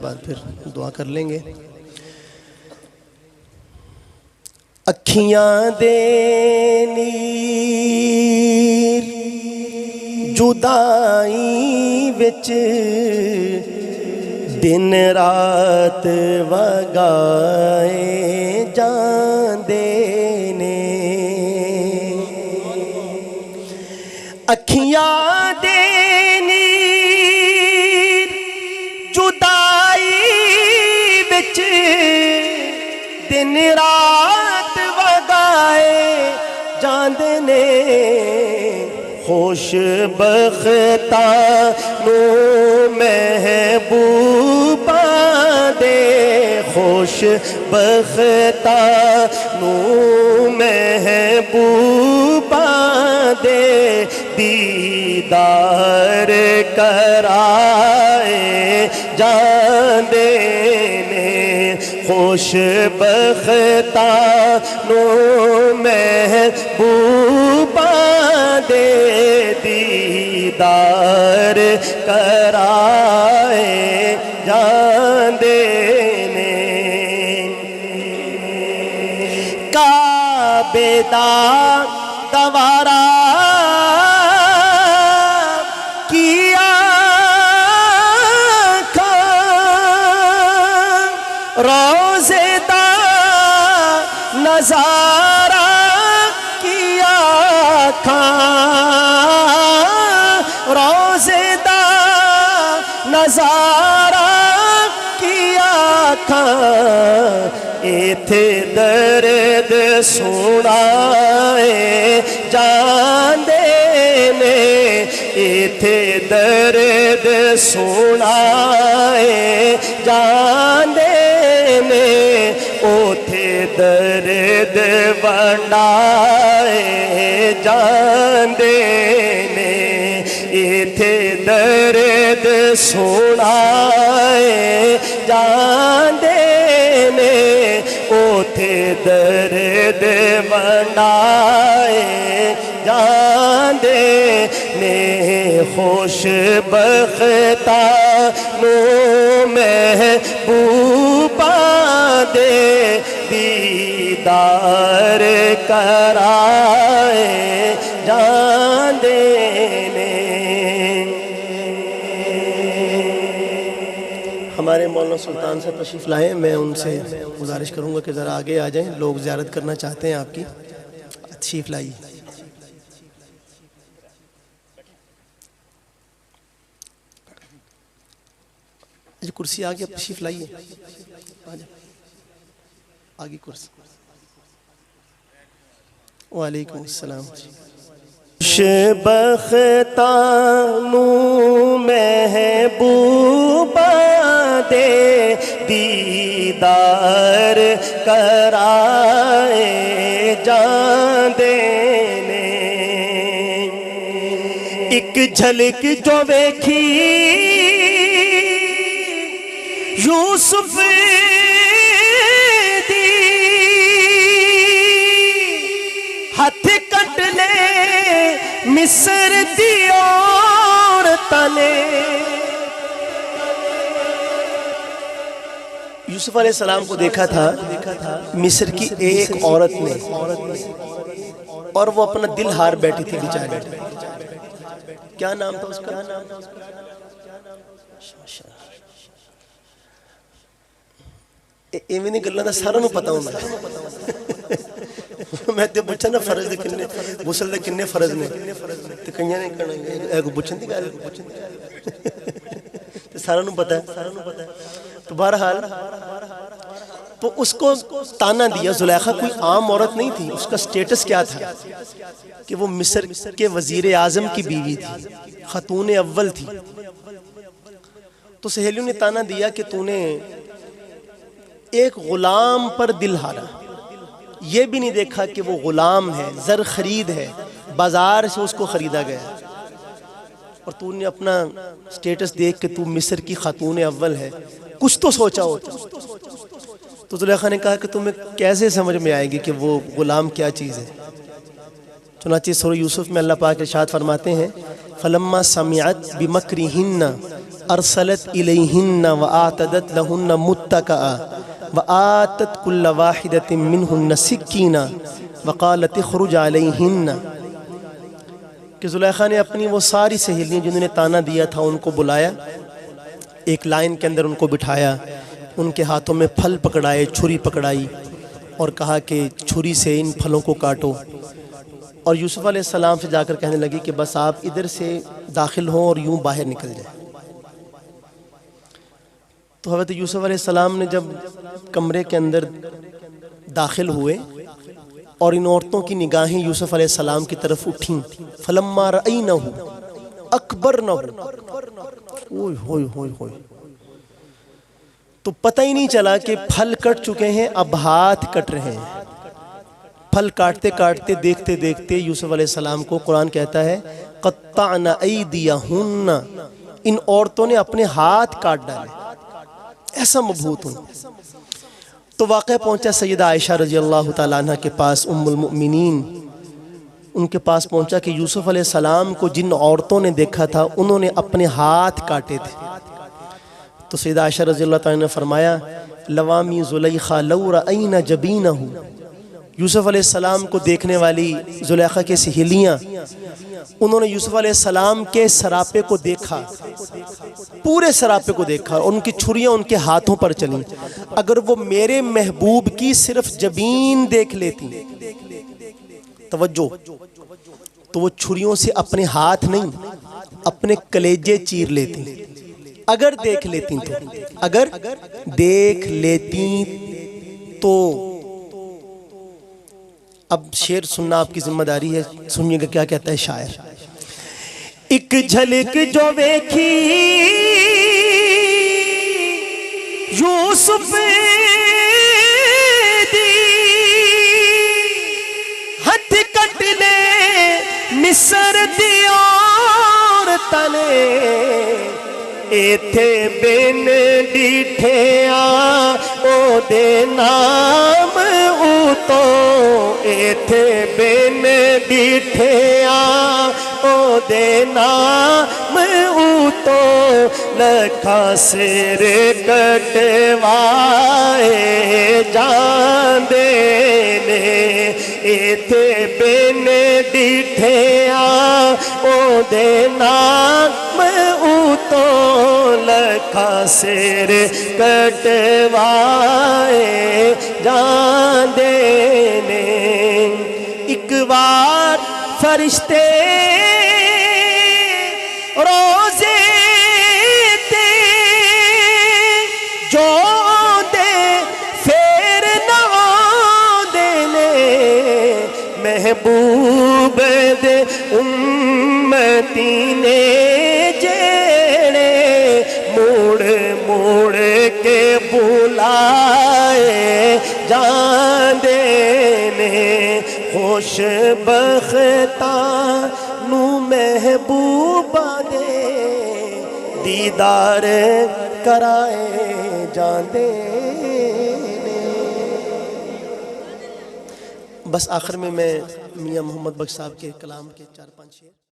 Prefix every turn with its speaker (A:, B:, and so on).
A: बाद फिर दुआ कर लेंगे। अखियां दे नीर जुदाई विच दिन रात वगाए जांदे ने। अखियां दे नीर जुदाई विच दिन रात वगाए जांदे ने। खुशबख्तां नू महबूबा दे, खुशबख्तां नू महबूबा दे दीदार कराए जांदे ने। खुशबख्तां नू महबूबा दे दीदार कराए जांदे ने। काबे दा दवारा किया रोज़े दा नज़ारा किया रोज़े दा नज़ारा किया इथे दर्द सुनाए जांदे ने। इथे दर्द सुनाए जांदे ने। ओथे दर्द वंडाए जांदे ने। इथे दर्द सुनाए जांदे ने। ओथे दर्द वंडाए जांदे ने। खुशबख्तां नू महबूबा दे दीदार कराए जांदे ने। हमारे मौलाना सुल्तान से तशरीफ़ लाए, मैं उनसे गुजारिश करूँगा कि ज़रा आगे आ जाएं। लोग ज़ियारत करना चाहते हैं आपकी, तशरीफ़ लाइए। कुर्सी आगे तशरीफ़ लाइए, आगे कुर्सी। वालेकुम अस्सलाम। खुशबख्तां नू महबूबा दे दीदार कराए जांदे ने। एक झलक जो वेखी यूसुफ दी हथ कट ले मिस्र दी औरतां ने। यूसुफ अलैहिस्सलाम को देखा था मिस्र की एक औरत ने, और वो अपना दिल हार बैठी थी बेचारी। क्या नाम था उसका? इवें दी गल्लां दा सारा नूं पता होंदा। मैं ते पुछा ना फर्ज दे किन्ने, गुस्ल दे किन्ने फर्ज ने, ते कईयां ने कहना ए को पुछन दी गल ते सारा नूं पता है। तो बहरहाल तो उसको ताना दिया। जुलेखा कोई आम औरत नहीं थी, उसका स्टेटस क्या था कि वो मिस्र के वजीर आजम की बीवी थी, खातून अव्वल थी। तो सहेलियों ने ताना दिया कि तूने एक गुलाम पर दिल हारा, ये भी नहीं देखा कि वो गुलाम है, जर खरीद है, बाजार से उसको खरीदा गया, और तूने अपना स्टेटस देख के तू मिस्र की खातून अव्वल है, कुछ तो सोचा होता। तो जुलेखा ने कहा कि तुम्हें कैसे समझ में आएगी कि वो गुलाम क्या चीज़ है। चुनांचे सूरह यूसुफ में अल्लाह पाक इरशाद फरमाते हैं, फलम्मा समिअत बिमक्रिहिन्ना अरसलत इलैहिन्न व आतदत लहुन्न मुत्तका व आतत कुल्ल वाहिदतिन मिनहुन्न सिक्कीना व क़ालत इख़रुज अलैहिन्न, कि ज़ुलेखा ने अपनी वो सारी सहेलियाँ जिन्होंने ताना दिया था उनको बुलाया, एक लाइन के अंदर उनको बिठाया, उनके हाथों में फल पकड़ाए, छुरी पकड़ाई और कहा कि छुरी से इन फलों को काटो। और यूसुफ़ अलैहिस्सलाम से जाकर कहने लगी कि बस आप इधर से दाखिल हों और यूं बाहर निकल जाए। तो हज़रत यूसुफ़ अलैहिस्सलाम ने जब कमरे के अंदर दाखिल हुए और इन औरतों की निगाहें यूसुफ़ अलैहिस्सलाम की तरफ उठीं, फलम्मा रअयनहु अकबरनहु, ओए होए होए होए, तो पता ही नहीं चला कि फल कट चुके हैं, अब हाथ कट रहे हैं। फल काटते काटते देखते देखते यूसुफ़ अलैहिस्सलाम को कुरान कहता है क़त्तअना अयदियहुन्ना, इन औरतों ने अपने हाथ काट डाले, ऐसा मबहूत हूँ। तो वाक़या पहुँचा सैयदा आयशा रज़ी अल्लाह ताला अन्हा के पास, उम्मुल मुमिनीन, उनके पास पहुँचा कि यूसुफ़ अलैहिस्सलाम को जिन औरतों ने देखा था उन्होंने अपने हाथ काटे थे। तो सैयदा आयशा रज़ी अल्लाह ताला ने फरमाया लवामी ज़ुलैखा लौ रअयना जबीनहु, यूसुफ़ अलैहिस्सलाम को देखने वाली ज़ुलेखा की सहेलियाँ, उन्होंने यूसुफ़ अलैहिस्सलाम के सरापे को देखा, पूरे सरापे को देखा, और उनकी छुरियाँ उनके हाथों पर चलीं। अगर वो मेरे महबूब की सिर्फ जबीन देख लेती, तवज्जो, तो वो छुरियों से अपने हाथ नहीं अपने कलेजे चीर लेती, अगर देख लेती तो, अगर देख लेती तो। अब शेर सुनना आपकी जिम्मेदारी है, सुनिएगा क्या कहता है शायर। एक झलक जो देखी यूसुफ दी, हथ कट ले मिस्र दी और तने, इथे बिन डिठिया ओ दे नाम उतो, इथे बिन डिठिया ओ दे नाम उतो, लखा सिर कटवाए जांदे ने, इथे बिन डिठिया ओ दे नाम उतो, लखा सिर कटवाए जांदे ने। एक बार फरिश्ते रोज़े ते जो दे फेर ना देने, महबूब दे उम्मती ने जेड़े मुड़ मुड़ के बुलाए जांदे ने, खुश बख्ता नू महबूबा दे दीदार कराए जांदे ने। बस आखिर में मैं मियाँ मोहम्मद बख्श साहब के कलाम के 4-5 शेर